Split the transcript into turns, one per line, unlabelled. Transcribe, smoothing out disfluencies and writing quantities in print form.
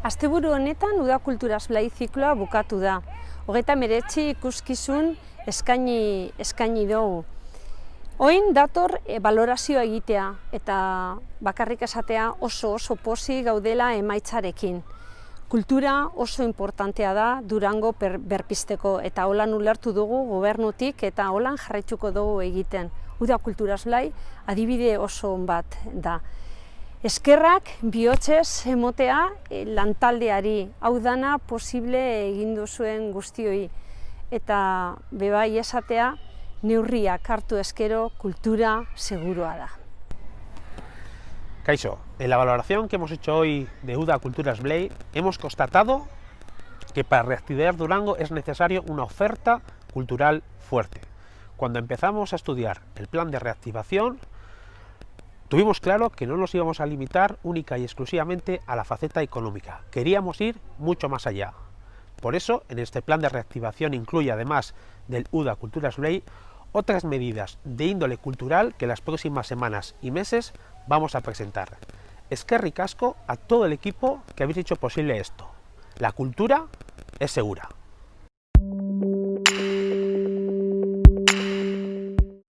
Asteburu honetan Uda Kulturaz Blai zikloa bukatu da. 39 ikuskizun eskaini dugu. Oin dator balorazioa egitea eta bakarrik esatea oso posi gaudela emaitzarekin. Kultura oso importantea da Durango berpizteko eta holan ulertu dugu gobernutik eta holan jarraituko dugu egiten. Uda Kulturaz Blai adibide oso on bat da. Eskerrak bihotzez emotea lantaldeari, hau dana posible egin duzuen guztioi eta bebai esatea neurriak hartu eskero kultura segurua da.
Kaixo, en la valoración que hemos hecho hoy de Uda Kulturaz Blai hemos constatado que para reactivar Durango es necesario una oferta cultural fuerte. Cuando empezamos a estudiar el plan de reactivación, tuvimos claro que no nos íbamos a limitar única y exclusivamente a la faceta económica. Queríamos ir mucho más allá. Por eso, en este plan de reactivación incluye, además del Uda Kulturaz Blai, otras medidas de índole cultural que las próximas semanas y meses vamos a presentar. Eskerrik asko a todo el equipo que habéis hecho posible esto. La cultura es segura.